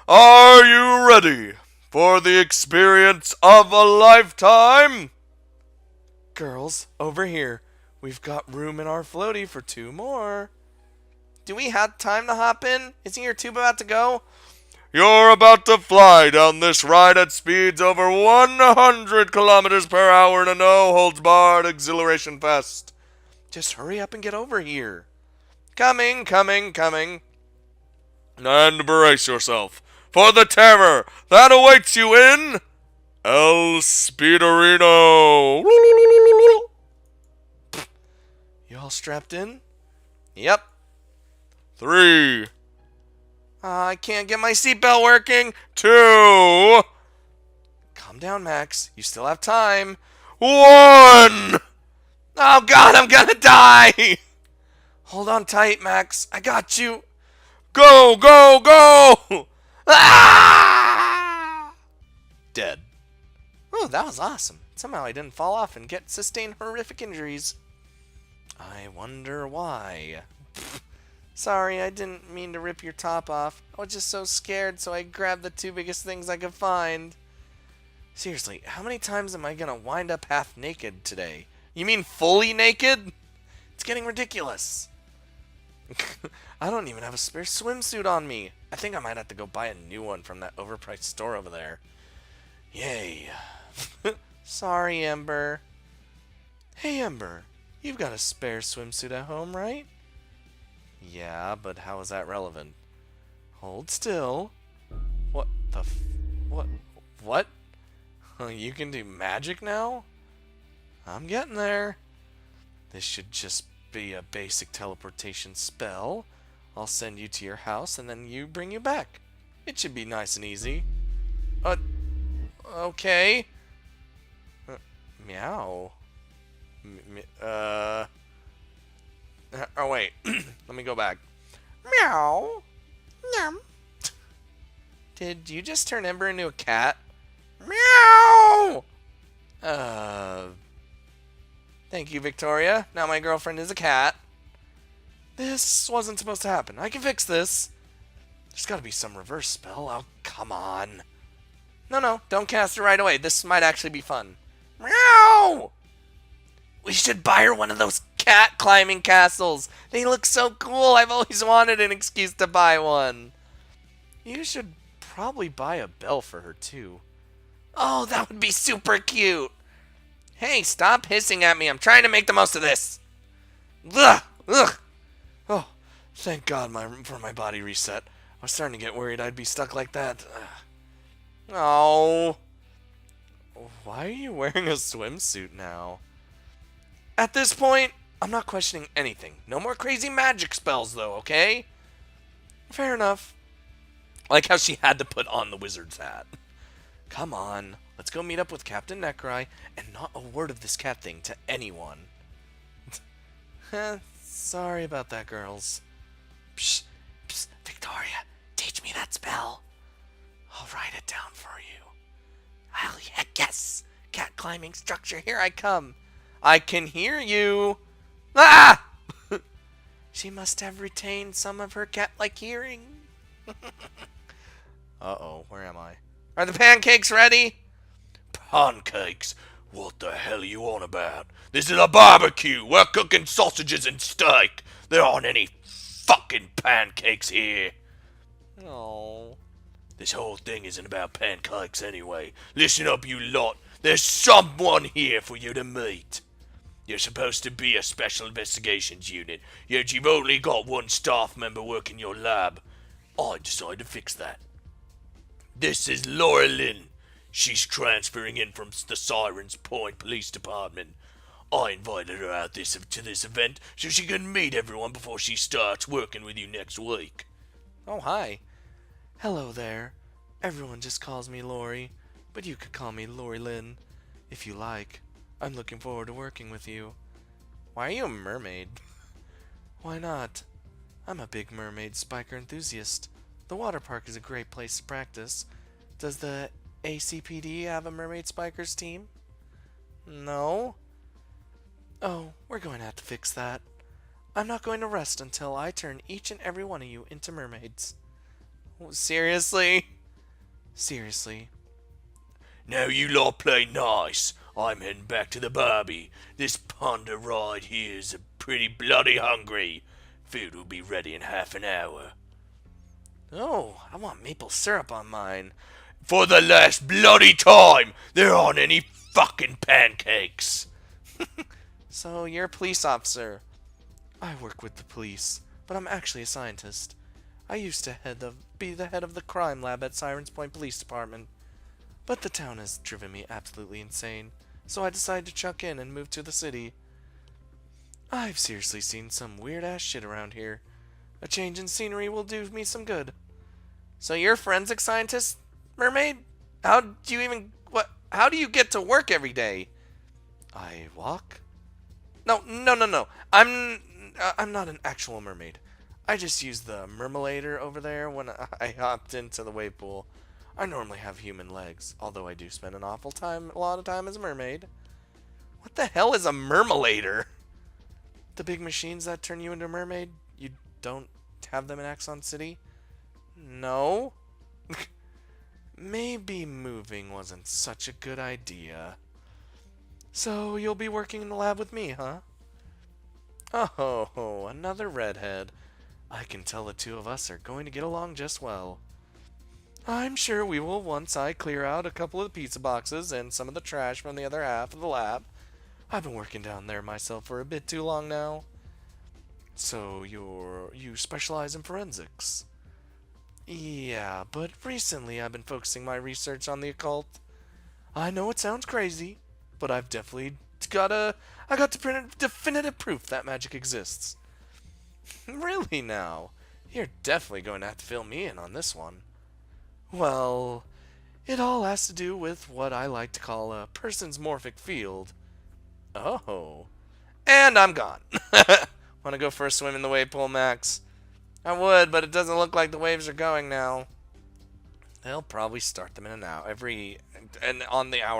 Are you ready for the experience of a lifetime? Girls, over here. We've got room in our floaty for 2 more. Do we have time to hop in? Isn't your tube about to go? You're about to fly down this ride at speeds over 100 kilometers per hour in a no-holds-barred exhilaration fest. Just hurry up and get over here. Coming, coming, coming. And brace yourself for the terror that awaits you in El Speederino. You all strapped in? Yep. 3, I can't get my seatbelt working. 2, Calm down, Max. You still have time. 1. Oh, God, I'm gonna die. Hold on tight, Max. I got you. Go, go, go! Ah! Dead. Oh, that was awesome. Somehow I didn't fall off and sustain horrific injuries. I wonder why. Sorry, I didn't mean to rip your top off. I was just so scared, so I grabbed the 2 biggest things I could find. Seriously, how many times am I gonna wind up half naked today? You mean fully naked? It's getting ridiculous. I don't even have a spare swimsuit on me. I think I might have to go buy a new one from that overpriced store over there. Yay. Sorry, Ember. Hey, Ember. You've got a spare swimsuit at home, right? Yeah, but how is that relevant? Hold still. What the What? You can do magic now? I'm getting there. This should just be a basic teleportation spell. I'll send you to your house and then bring you back. It should be nice and easy. Okay. Meow. Oh, wait. Let me go back. Meow. Yum. Did you just turn Ember into a cat? Meow! Thank you, Victoria. Now my girlfriend is a cat. This wasn't supposed to happen. I can fix this. There's gotta be some reverse spell. Oh, come on. No, don't cast it right away. This might actually be fun. Meow! We should buy her one of those cat climbing castles. They look so cool. I've always wanted an excuse to buy one. You should probably buy a bell for her, too. Oh, that would be super cute. Hey, stop hissing at me. I'm trying to make the most of this. Ugh! Ugh! Oh, thank God for my body reset. I was starting to get worried I'd be stuck like that. Oh. Why are you wearing a swimsuit now? At this point, I'm not questioning anything. No more crazy magic spells, though, okay? Fair enough. I like how she had to put on the wizard's hat. Come on, let's go meet up with Captain Necrai, and not a word of this cat thing to anyone. Sorry about that, girls. Psst, psst, Victoria, teach me that spell. I'll write it down for you. Hell yeah, yes! Cat climbing structure, here I come. I can hear you. Ah! She must have retained some of her cat-like hearing. Uh-oh, where am I? Are the pancakes ready? Pancakes? What the hell are you on about? This is a barbecue. We're cooking sausages and steak. There aren't any fucking pancakes here. Oh. This whole thing isn't about pancakes anyway. Listen up, you lot. There's someone here for you to meet. You're supposed to be a special investigations unit, yet you've only got one staff member working your lab. I decided to fix that. This is Laura Lynn. She's transferring in from the Sirens Point Police Department. I invited her out to this event so she can meet everyone before she starts working with you next week. Oh, hi. Hello there. Everyone just calls me Lori, but you could call me Lori Lynn, if you like. I'm looking forward to working with you. Why are you a mermaid? Why not? I'm a big mermaid spiker enthusiast. The water park is a great place to practice. Does the ACPD have a mermaid spikers team? No? Oh, we're going to have to fix that. I'm not going to rest until I turn each and every one of you into mermaids. Seriously? Seriously. Now you lot play nice. I'm heading back to the Barbie. This panda ride here's pretty bloody hungry. Food will be ready in half an hour. Oh, I want maple syrup on mine. For the last bloody time, there aren't any fucking pancakes. So you're a police officer. I work with the police, but I'm actually a scientist. I used to be the head of the crime lab at Sirens Point Police Department. But the town has driven me absolutely insane, so I decided to chuck in and move to the city. I've seriously seen some weird-ass shit around here. A change in scenery will do me some good. So you're a forensic scientist, mermaid? How do you get to work every day? I walk? No. I'm not an actual mermaid. I just used the mermalator over there when I hopped into the wave pool. I normally have human legs, although I do spend a lot of time as a mermaid. What the hell is a mermalator? The big machines that turn you into a mermaid? You don't have them in Axon City? No? Maybe moving wasn't such a good idea. So you'll be working in the lab with me, huh? Oh, another redhead. I can tell the two of us are going to get along just well. I'm sure we will once I clear out a couple of the pizza boxes and some of the trash from the other half of the lab. I've been working down there myself for a bit too long now. So you specialize in forensics? Yeah, but recently I've been focusing my research on the occult. I know it sounds crazy, but I've definitely got definitive proof that magic exists. Really now? You're definitely going to have to fill me in on this one. Well, it all has to do with what I like to call a person's morphic field. Oh. And I'm gone. Want to go for a swim in the wave pool, Max? I would, but it doesn't look like the waves are going now. They'll probably start them in an hour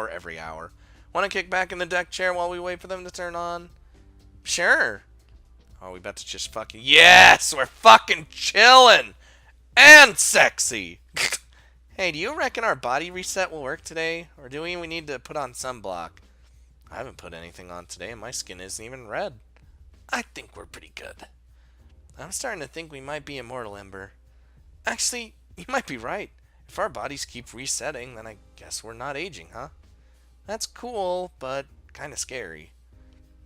every hour. Want to kick back in the deck chair while we wait for them to turn on? Sure. Oh, we about to just fucking... Yes! We're fucking chilling! And sexy! Hey, do you reckon our body reset will work today? Or do we need to put on sunblock? I haven't put anything on today and my skin isn't even red. I think we're pretty good. I'm starting to think we might be immortal, Ember. Actually, you might be right. If our bodies keep resetting, then I guess we're not aging, huh? That's cool, but kind of scary.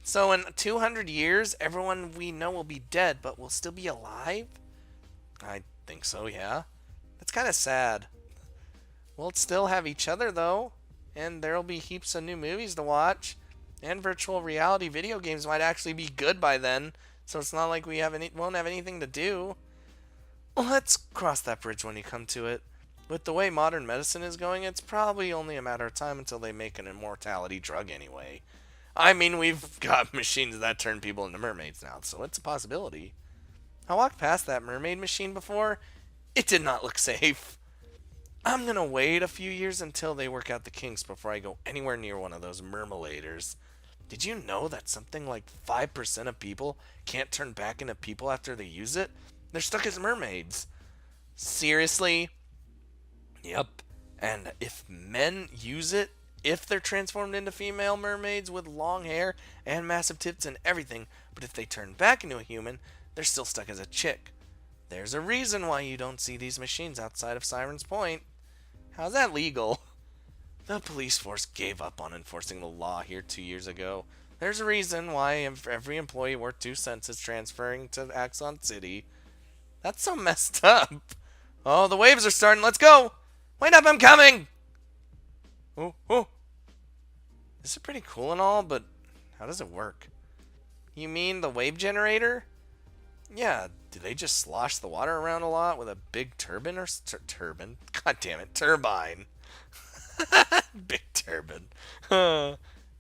So in 200 years, everyone we know will be dead, but will still be alive? I think so, yeah. That's kind of sad. We'll still have each other, though. And there'll be heaps of new movies to watch. And virtual reality video games might actually be good by then, so it's not like won't have anything to do. Let's cross that bridge when you come to it. With the way modern medicine is going, it's probably only a matter of time until they make an immortality drug anyway. I mean, we've got machines that turn people into mermaids now, so it's a possibility. I walked past that mermaid machine before. It did not look safe. I'm gonna wait a few years until they work out the kinks before I go anywhere near one of those mermaladers. Did you know that something like 5% of people can't turn back into people after they use it? They're stuck as mermaids. Seriously? Yep. And if men use it, if they're transformed into female mermaids with long hair and massive tits and everything, but if they turn back into a human, they're still stuck as a chick. There's a reason why you don't see these machines outside of Siren's Point. How's that legal? The police force gave up on enforcing the law here 2 years ago. There's a reason why every employee worth 2 cents is transferring to Axon City. That's so messed up. Oh, the waves are starting. Let's go. Wait up, I'm coming. Oh. This is pretty cool and all, but how does it work? You mean the wave generator? Yeah, do they just slosh the water around a lot with a big turbine or turbine? God damn it, turbine. Big turbine.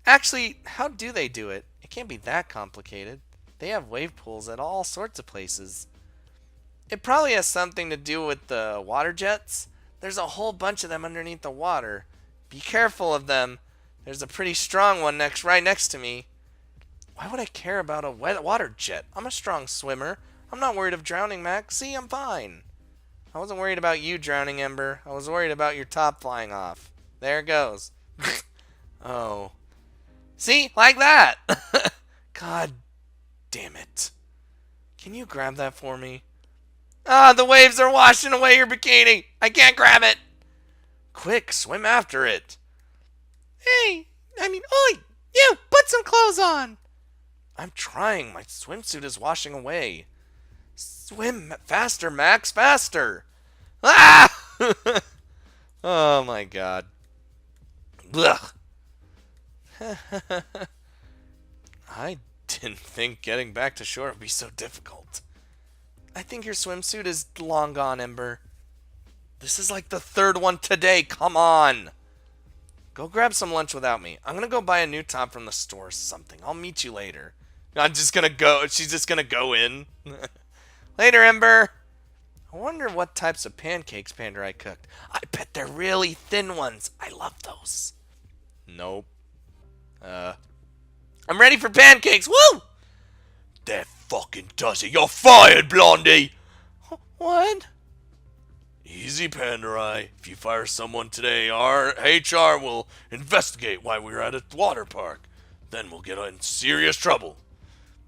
Actually, how do they do it? It can't be that complicated. They have wave pools at all sorts of places. It probably has something to do with the water jets. There's a whole bunch of them underneath the water. Be careful of them. There's a pretty strong one right next to me. Why would I care about a water jet? I'm a strong swimmer. I'm not worried of drowning, Max. See, I'm fine. I wasn't worried about you drowning, Ember. I was worried about your top flying off. There it goes. Oh. See? Like that. God damn it. Can you grab that for me? Ah, the waves are washing away your bikini. I can't grab it. Quick, swim after it. Oi, you, put some clothes on. I'm trying. My swimsuit is washing away. Swim faster, Max, faster. Ah! Oh my god. Blech. I didn't think getting back to shore would be so difficult. I think your swimsuit is long gone, Ember. This is like the 3rd one today. Come on. Go grab some lunch without me. I'm gonna go buy a new top from the store or something. I'll meet you later. I'm just gonna go. She's just gonna go in. Later, Ember. I wonder what types of pancakes Pandarai cooked. I bet they're really thin ones. I love those. Nope. I'm ready for pancakes. Woo! That fucking does it. You're fired, Blondie! What? Easy, Pandarai. If you fire someone today, our HR will investigate why we were at a water park. Then we'll get in serious trouble.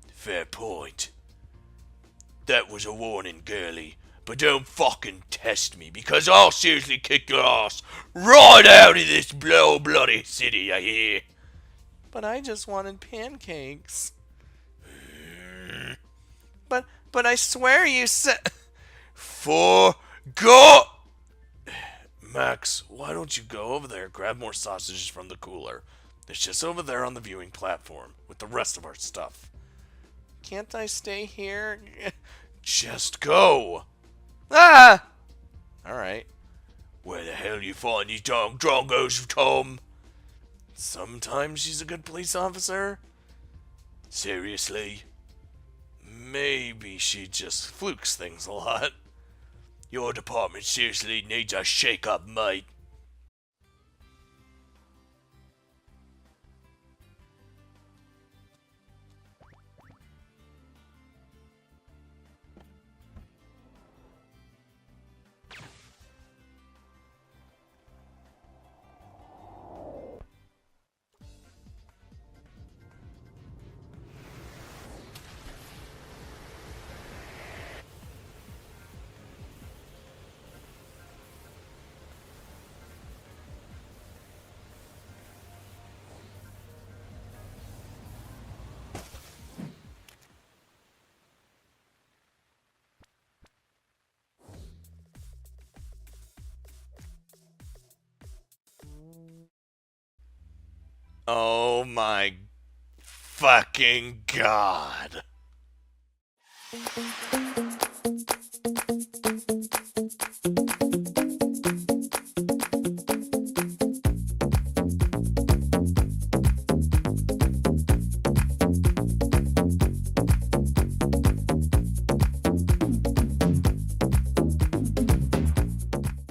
Fair point. That was a warning, girlie. But don't fucking test me, because I'll seriously kick your ass right out of this bloody city, I hear. But I just wanted pancakes. But I swear you said... Go! Max, why don't you go over there, grab more sausages from the cooler? It's just over there on the viewing platform with the rest of our stuff. Can't I stay here? Just go! Ah! Alright. Where the hell you find these damn drongos, Tom? Sometimes she's a good police officer. Seriously? Maybe she just flukes things a lot. Your department seriously needs a shake-up, mate. Oh my fucking god.